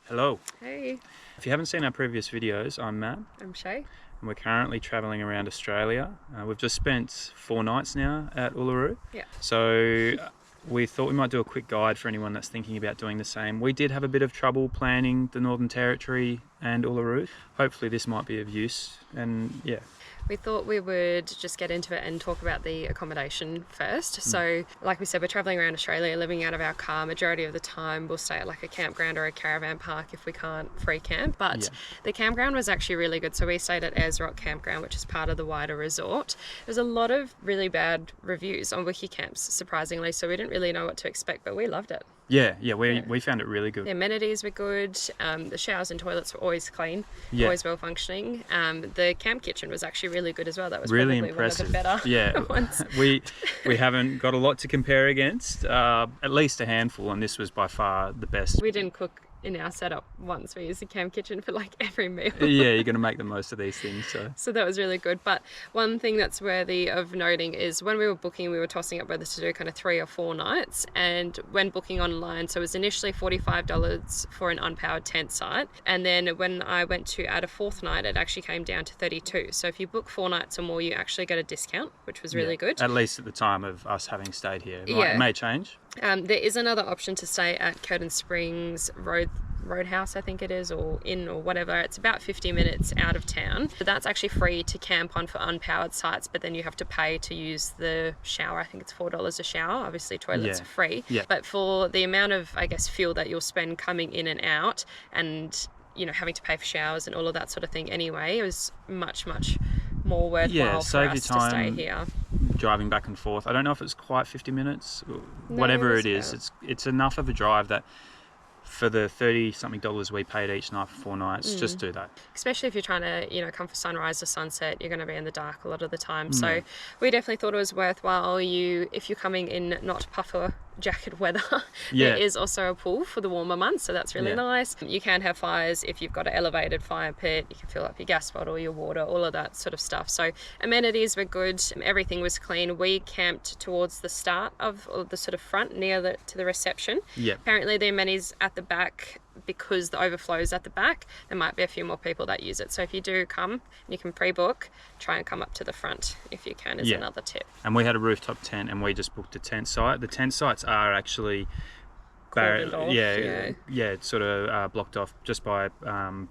Hello. Hey, If you haven't seen our previous videos, I'm Matt, I'm Ché. and we're currently travelling around Australia. We've just spent 4 nights now at Uluru. Yeah. So we thought we might do a quick guide for anyone that's thinking about doing the same. We did have a bit of trouble planning the Northern Territory and Uluru. Hopefully this might be of use, and yeah. We thought we would just get into it and talk about the accommodation first. So, like we said, we're travelling around Australia, living out of our car. Majority of the time, we'll stay at like a campground or a caravan park if we can't free camp. But the campground was actually really good. So we stayed at Ayers Rock Campground, which is part of the wider resort. There's a lot of really bad reviews on wiki camps, surprisingly. So we didn't really know what to expect, but we loved it. We found it really good. The amenities were good. The showers and toilets were always clean, always well functioning. The camp kitchen was actually really good as well. That was really probably impressive. One of the better ones. we haven't got a lot to compare against, at least a handful, and this was by far the best. We didn't cook in our setup once. We used the camp kitchen for like every meal. Yeah, you're going to make the most of these things. So that was really good. But one thing that's worthy of noting is when we were booking, we were tossing up whether to do kind of 3 or 4 nights. And when booking online, so it was initially $45 for an unpowered tent site. And then when I went to add a 4th night, it actually came down to $32. So if you book 4 nights or more, you actually get a discount, which was really good. At least at the time of us having stayed here. It may change. There is another option to stay at Curtin Springs Roadhouse, I think it is, or Inn or whatever. It's about 50 minutes out of town. But that's actually free to camp on for unpowered sites, but then you have to pay to use the shower. I think it's $4 a shower. Obviously toilets are free. But for the amount of, I guess, fuel that you'll spend coming in and out and, you know, having to pay for showers and all of that sort of thing anyway, it was much more worthwhile for us to stay here. Driving back and forth. I don't know if it's quite 50 minutes, whatever it is. It's enough of a drive that for the $30-something we paid each night for 4 nights, just do that. Especially if you're trying to, you know, come for sunrise or sunset, you're going to be in the dark a lot of the time. So we definitely thought it was worthwhile. If you're coming in not puffer jacket weather, there is also a pool for the warmer months, so that's really nice. You can have fires if you've got an elevated fire pit. You can fill up your gas bottle, your water, all of that sort of stuff. So amenities were good. Everything was clean. We camped towards the start of the sort of front near to the reception. Apparently the amenities at the back, because the overflow's at the back, there might be a few more people that use it. So if you do come, you can pre-book, try and come up to the front if you can, is another tip. And we had a rooftop tent and we just booked a tent site. The tent sites are actually it's sort of blocked off just by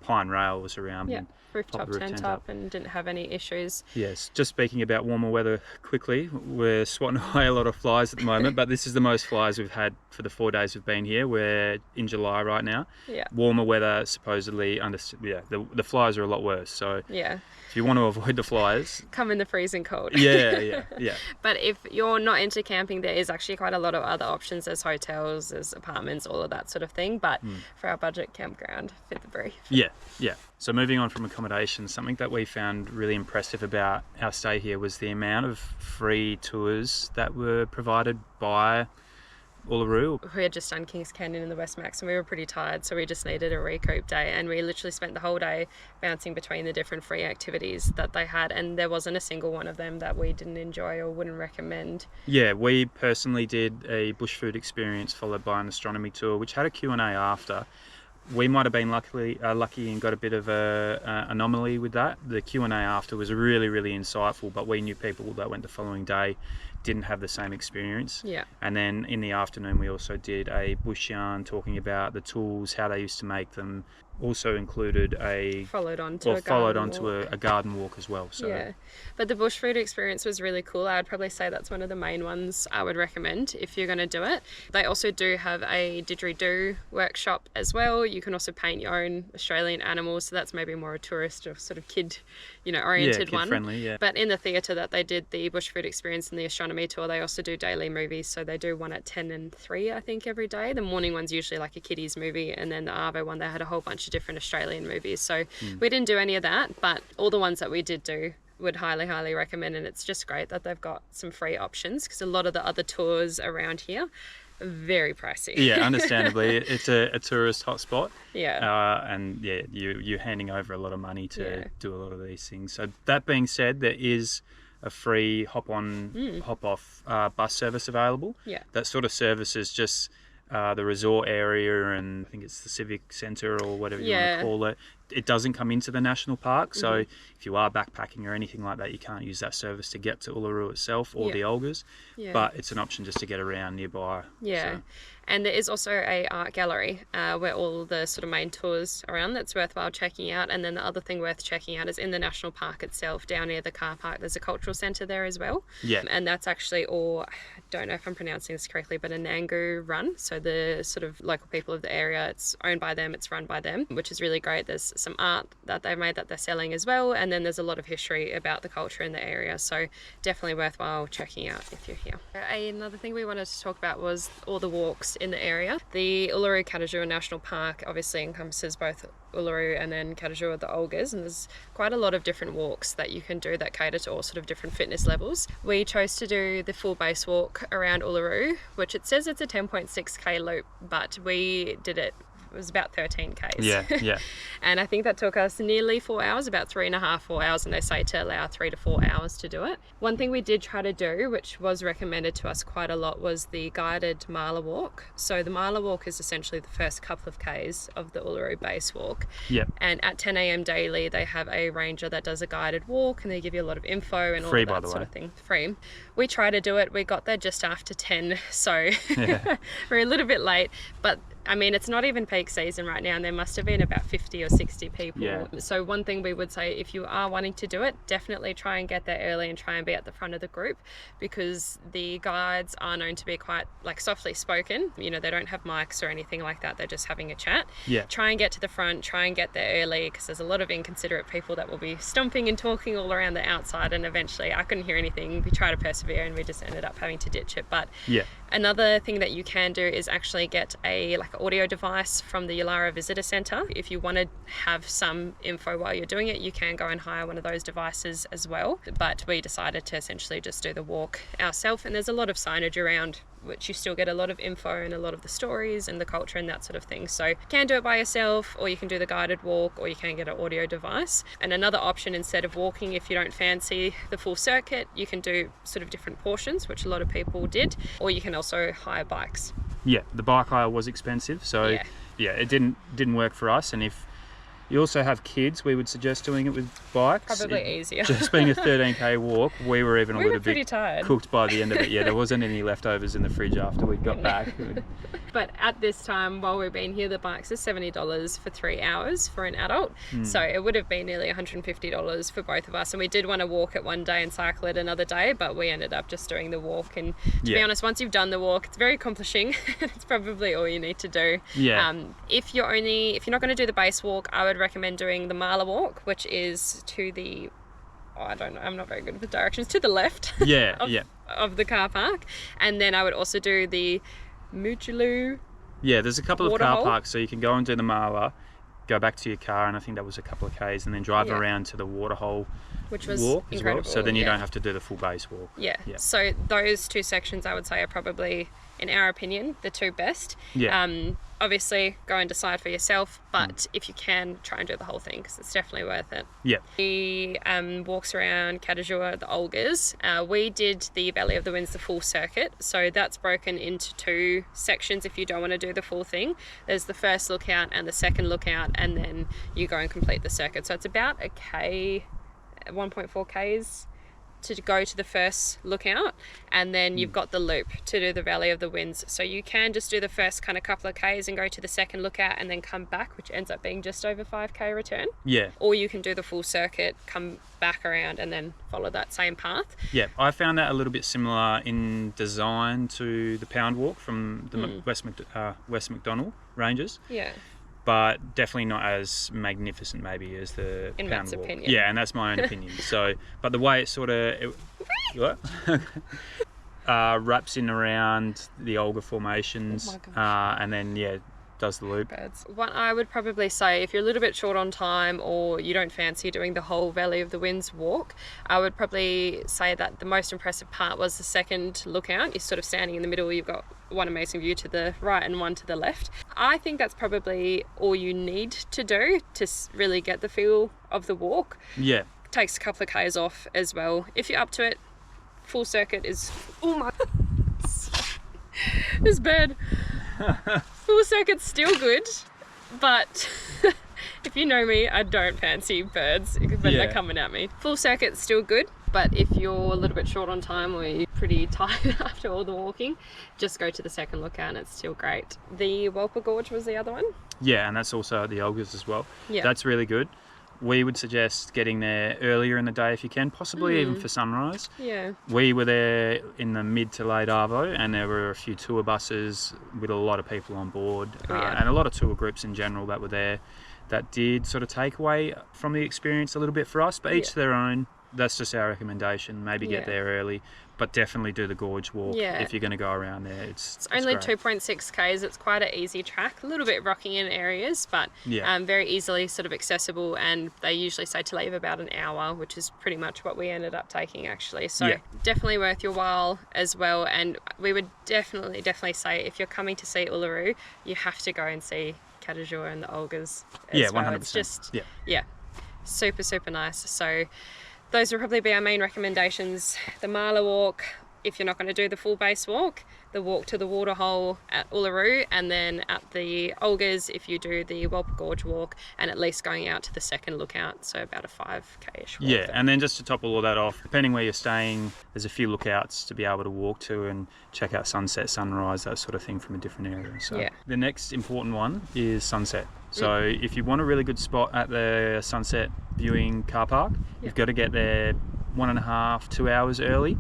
pine rails around. Rooftop tent up and didn't have any issues. Yes, just speaking about warmer weather quickly, we're swatting away a lot of flies at the moment, but this is the most flies we've had for the 4 days we've been here. We're in July right now. Warmer weather supposedly, the flies are a lot worse. So if you want to avoid the flies, come in the freezing cold. But if you're not into camping, there is actually quite a lot of other options. There's hotels, there's apartments, all of that sort of thing. But for our budget, campground fit the brief. So moving on from accommodation, something that we found really impressive about our stay here was the amount of free tours that were provided by Uluru. We had just done Kings Canyon in the West Max and we were pretty tired, so we just needed a recoup day, and we literally spent the whole day bouncing between the different free activities that they had, and there wasn't a single one of them that we didn't enjoy or wouldn't recommend. We personally did a bush food experience followed by an astronomy tour, which had a Q&A after. We might have been lucky and got a bit of a anomaly with that. The Q&A after was really insightful, but we knew people that went the following day didn't have the same experience. And then in the afternoon we also did a bush yarn talking about the tools, how they used to make them. Also included followed onto a garden walk as well. But the bush food experience was really cool. I would probably say that's one of the main ones I would recommend if you're going to do it. They also do have a didgeridoo workshop as well. You can also paint your own Australian animals, so that's maybe more a tourist or sort of kid oriented one. Friendly, But in the theatre that they did the bush food experience and the astronomy tour, they also do daily movies. So they do one at 10 and 3 I think every day. The morning one's usually like a kiddies movie, and then the Arvo one, they had a whole bunch of different Australian movies. So we didn't do any of that, but all the ones that we did do would highly recommend, and it's just great that they've got some free options, because a lot of the other tours around here are very pricey. Understandably. It's a tourist hotspot. You're handing over a lot of money to do a lot of these things. So that being said, there is a free hop-on, hop-off bus service available. That sort of service is just the resort area, and I think it's the civic centre or whatever you want to call it. It doesn't come into the national park, so if you are backpacking or anything like that, you can't use that service to get to Uluru itself or the Olgas, but it's an option just to get around nearby. Yeah. So. And there is also a art gallery where all the sort of main tours around that's worthwhile checking out. And then the other thing worth checking out is in the national park itself, down near the car park, there's a cultural centre there as well. Yeah. And that's actually all, I don't know if I'm pronouncing this correctly, but a Nangu run. So the sort of local people of the area, it's owned by them, it's run by them, which is really great. There's some art that they've made that they're selling as well. And then there's a lot of history about the culture in the area. So definitely worthwhile checking out if you're here. Another thing we wanted to talk about was all the walks in the area. The Uluru Kata National Park obviously encompasses both Uluru and then Kata, the Olgas, and there's quite a lot of different walks that you can do that cater to all sort of different fitness levels. We chose to do the full base walk around Uluru, which it says it's a 10.6k loop, but we did it. It was about 13 k's. Yeah. And I think that took us nearly 4 hours, about 3.5, 4 hours, and they say to allow 3 to 4 hours to do it. One thing we did try to do, which was recommended to us quite a lot, was the guided Mala walk. So the Mala walk is essentially the first couple of k's of the Uluru base walk. Yep. And at 10 a.m. daily, they have a ranger that does a guided walk, and they give you a lot of info and all of that sort of thing. Free. We tried to do it. We got there just after 10, so we're a little bit late, but I mean, it's not even peak season right now, and there must have been about 50 or 60 people. Yeah. So one thing we would say, if you are wanting to do it, definitely try and get there early and try and be at the front of the group, because the guides are known to be quite like softly spoken. You know, they don't have mics or anything like that. They're just having a chat. Yeah. Try and get to the front, try and get there early, because there's a lot of inconsiderate people that will be stomping and talking all around the outside, and eventually I couldn't hear anything. We tried to persevere and we just ended up having to ditch it. But another thing that you can do is actually get a audio device from the Yulara Visitor Centre. If you want to have some info while you're doing it, you can go and hire one of those devices as well. But we decided to essentially just do the walk ourselves, and there's a lot of signage around which you still get a lot of info and a lot of the stories and the culture and that sort of thing. So you can do it by yourself, or you can do the guided walk, or you can get an audio device. And another option, instead of walking, if you don't fancy the full circuit, you can do sort of different portions, which a lot of people did, or you can also hire bikes. Yeah, the bike hire was expensive, so it didn't work for us. And if you also have kids, we would suggest doing it with bikes. Probably easier. Just being a 13k walk, we were even a little bit tired. Cooked by the end of it. Yeah, there wasn't any leftovers in the fridge after we got back. But at this time, while we've been here, the bikes are $70 for 3 hours for an adult. So it would have been nearly $150 for both of us. And we did want to walk it one day and cycle it another day, but we ended up just doing the walk. And to be honest, once you've done the walk, it's very accomplishing. It's probably all you need to do. Yeah. If you're not going to do the base walk, I would recommend doing the Mala walk, which is to the I don't know, I'm not very good with directions, to the left of the car park. And then I would also do the Uluru. Yeah, there's a couple of car parks, so you can go and do the Mala, go back to your car, and I think that was a couple of k's, and then drive around to the waterhole, which was walk incredible. As well. So then you don't have to do the full base walk. Yeah. So those two sections, I would say, are probably, in our opinion, the two best. Obviously, go and decide for yourself, but if you can, try and do the whole thing, because it's definitely worth it. The walks around Kata, the Olgas, we did the Valley of the Winds, the full circuit, so that's broken into two sections if you don't want to do the full thing. There's the first lookout and the second lookout, and then you go and complete the circuit. So it's about 1.4 k's to go to the first lookout, and then you've got the loop to do the Valley of the Winds. So you can just do the first kind of couple of k's and go to the second lookout and then come back, which ends up being just over 5k return. Or you can do the full circuit, come back around, and then follow that same path. I found that a little bit similar in design to the Pound Walk from the West Macdonald Ranges. But definitely not as magnificent maybe as the in Pound Matt's Walk. opinion. Yeah, and that's my own opinion. So, but the way it sort of wraps in around the Olga formations, and then does the loop. What I would probably say, if you're a little bit short on time or you don't fancy doing the whole Valley of the Winds walk, I would probably say that the most impressive part was the second lookout. You're sort of standing in the middle, you've got one amazing view to the right and one to the left. I think that's probably all you need to do to really get the feel of the walk. It takes a couple of k's off as well. If you're up to it, full circuit is, oh my, it's bad. Full circuit's still good, but if you know me, I don't fancy birds when they're coming at me. Full circuit's still good, but if you're a little bit short on time or you're pretty tired after all the walking, just go to the second lookout and it's still great. The Walper Gorge was the other one? Yeah, and that's also at the Olgas as well. Yeah. That's really good. We would suggest getting there earlier in the day if you can, possibly even for sunrise. Yeah. We were there in the mid to late arvo, and there were a few tour buses with a lot of people on board, and a lot of tour groups in general that were there that did sort of take away from the experience a little bit for us, but each their own. That's just our recommendation. Maybe get there early, but definitely do the gorge walk if you're going to go around there. It's only 2.6 k's. It's quite an easy track, a little bit rocky in areas, but very easily sort of accessible. And they usually say to leave about an hour, which is pretty much what we ended up taking actually. So definitely worth your while as well. And we would definitely say if you're coming to see Uluru, you have to go and see Kata and the Olgas as well. 100%. It's just super, super nice. So those will probably be our main recommendations. The Marla walk, if you're not going to do the full base walk, the walk to the waterhole at Uluru, and then at the Olgas if you do the Walper Gorge walk, and at least going out to the second lookout, so about a 5k-ish walk. Yeah, and then just to top all of that off, depending where you're staying, there's a few lookouts to be able to walk to and check out sunset, sunrise, that sort of thing from a different area. So the next important one is sunset. So if you want a really good spot at the sunset viewing car park, you've got to get there 1.5, 2 hours early.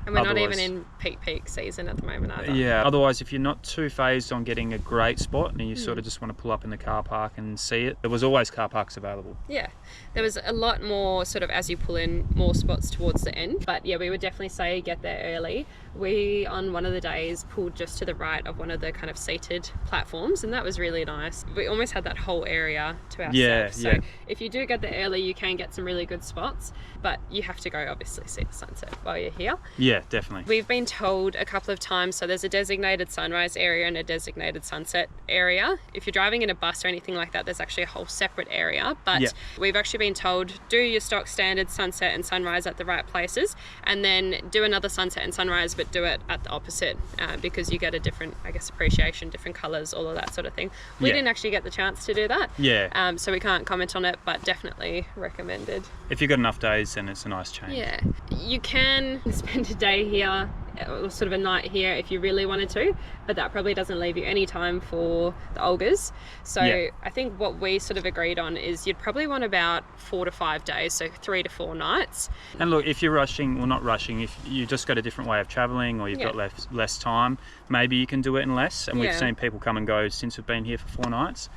And we're not even in peak season at the moment either. Yeah, otherwise if you're not too phased on getting a great spot and you sort of just want to pull up in the car park and see it, there was always car parks available. Yeah, there was a lot more sort of as you pull in more spots towards the end. But yeah, we would definitely say get there early. We, on one of the days, pulled just to the right of one of the kind of seated platforms, and that was really nice. We almost had that whole area to ourselves. So if you do get there early, you can get some really good spots, but you have to go obviously see the sunset while you're here. Yeah, definitely. We've been told a couple of times, so there's a designated sunrise area and a designated sunset area. If you're driving in a bus or anything like that, there's actually a whole separate area, but we've actually been told do your stock standard sunset and sunrise at the right places, and then do another sunset and sunrise, but do it at the opposite, because you get a different, I guess, appreciation, different colours, all of that sort of thing. We didn't actually get the chance to do that, so we can't comment on it, but definitely recommended. If you've got enough days, then it's a nice change. Yeah, you can spend a day here or sort of a night here if you really wanted to, but that probably doesn't leave you any time for the Olgas. So I think what we sort of agreed on is you'd probably want about 4 to 5 days, so 3 to 4 nights. And look, if you're rushing, well, not rushing, if you just got a different way of travelling or you've got less time, maybe you can do it in less. And we've seen people come and go since we've been here for 4 nights.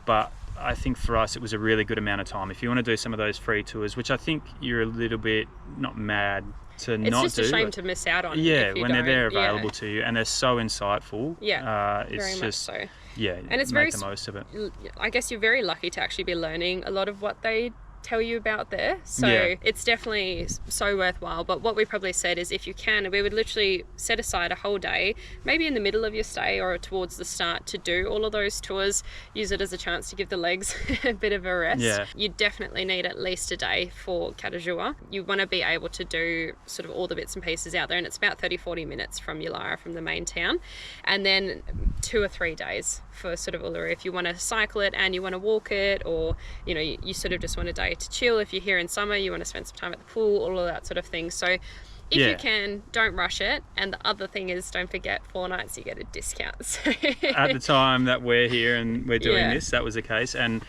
But I think for us it was a really good amount of time. If you want to do some of those free tours, which I think you're a little bit not mad to not do. It's just a shame to miss out on. Yeah, when they're there available to you, and they're so insightful. Yeah, it's very just much so. Yeah, and it's make the most of it. I guess you're very lucky to actually be learning a lot of what they tell you about there, so it's definitely so worthwhile. But what we probably said is if you can, we would literally set aside a whole day, maybe in the middle of your stay or towards the start, to do all of those tours. Use it as a chance to give the legs a bit of a rest. You definitely need at least a day for Kata. You want to be able to do sort of all the bits and pieces out there, and it's about 30-40 minutes from Yulara, from the main town, and then 2 or 3 days for sort of Uluru if you want to cycle it and you want to walk it, or you know, you sort of just want a day to chill. If you're here in summer, you want to spend some time at the pool, all of that sort of thing. So if you can, don't rush it. And the other thing is, don't forget 4 nights you get a discount. So at the time that we're here and we're doing this, that was the case, and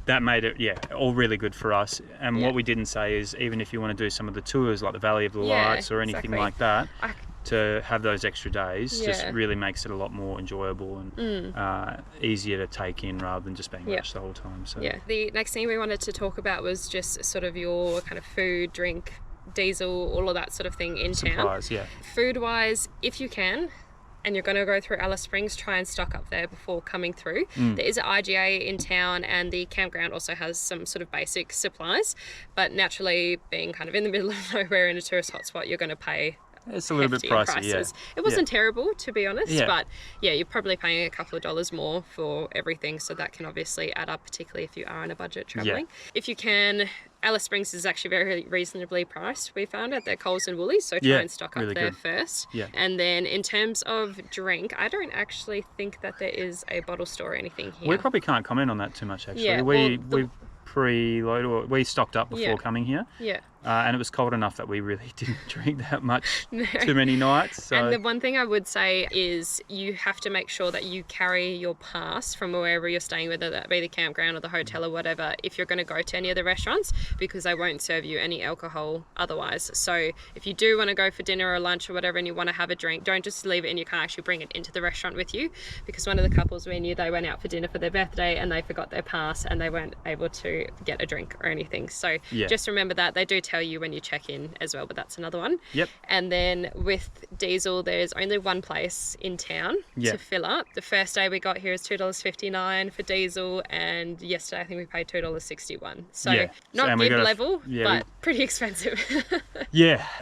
that made it all really good for us. And what we didn't say is, even if you want to do some of the tours like the Valley of the Lights or anything like that, to have those extra days just really makes it a lot more enjoyable and easier to take in, rather than just being rushed the whole time. So the next thing we wanted to talk about was just sort of your kind of food, drink, diesel, all of that sort of thing in supplies, town. Food wise, if you can, and you're going to go through Alice Springs, try and stock up there before coming through. There is an IGA in town, and the campground also has some sort of basic supplies, but naturally being kind of in the middle of nowhere in a tourist hotspot, you're going to pay It's a little bit pricey, prices. It wasn't terrible, to be honest, but yeah, you're probably paying a couple of dollars more for everything, so that can obviously add up, particularly if you are on a budget traveling. If you can, Alice Springs is actually very reasonably priced, we found at their Coles and Woolies, so try and stock up there first. And then in terms of drink, I don't actually think that there is a bottle store or anything here. We probably can't comment on that too much, actually. We preloaded, or we stocked up before coming here. And it was cold enough that we really didn't drink that much too many nights. So. And the one thing I would say is you have to make sure that you carry your pass from wherever you're staying, whether that be the campground or the hotel or whatever, if you're going to go to any of the restaurants, because they won't serve you any alcohol otherwise. So if you do want to go for dinner or lunch or whatever and you want to have a drink, don't just leave it in your car, actually bring it into the restaurant with you, because one of the couples we knew, they went out for dinner for their birthday and they forgot their pass and they weren't able to get a drink or anything. So just remember that. They do tell you when you check in as well, but that's another one. And then with diesel, there's only one place in town to fill up. The first day we got here is $2.59 for diesel, and yesterday I think we paid $2.61. So not mid-level, but pretty expensive.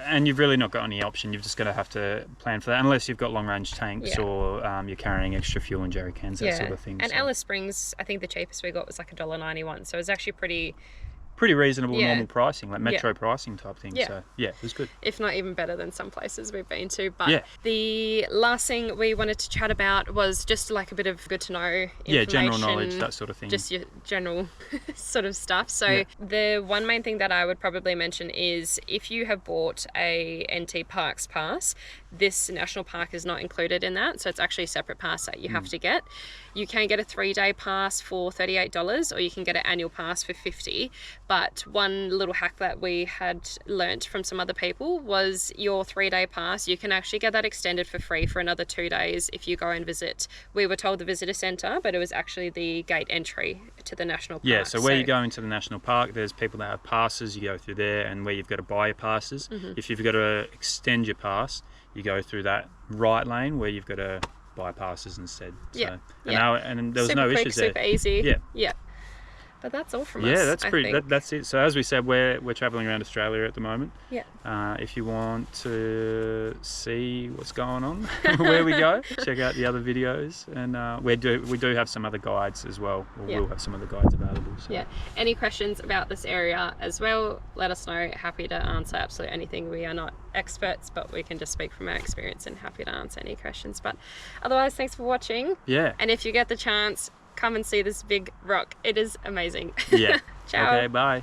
And you've really not got any option. You've just got to have to plan for that, unless you've got long-range tanks or you're carrying extra fuel in jerry cans, that sort of thing. And Alice Springs, I think the cheapest we got was like $1.91, so it's actually pretty reasonable, normal pricing, like metro pricing type thing. So it was good. If not even better than some places we've been to. But the last thing we wanted to chat about was just like a bit of good to know information. General knowledge, that sort of thing. Just your general sort of stuff. So the one main thing that I would probably mention is if you have bought a NT Parks pass, this national park is not included in that. So it's actually a separate pass that you have to get. You can get a 3-day pass for $38, or you can get an annual pass for $50. But one little hack that we had learnt from some other people was your 3-day pass, you can actually get that extended for free for another 2 days if you go and visit. We were told the visitor centre, but it was actually the gate entry to the national park. So where you go into the national park, there's people that have passes, you go through there, and where you've got to buy your passes. If you've got to extend your pass, you go through that right lane where you've got to buy passes instead. So, and there was no issues there. Super easy. But that's all from us. That's pretty. That's it. So as we said, we're traveling around Australia at the moment. If you want to see what's going on where we go, check out the other videos, and we do have some other guides as well. We'll have some other guides available. So. Any questions about this area as well, let us know. Happy to answer absolutely anything. We are not experts, but we can just speak from our experience, and happy to answer any questions. But otherwise, thanks for watching. And if you get the chance, come and see this big rock. It is amazing. Ciao. Okay, bye.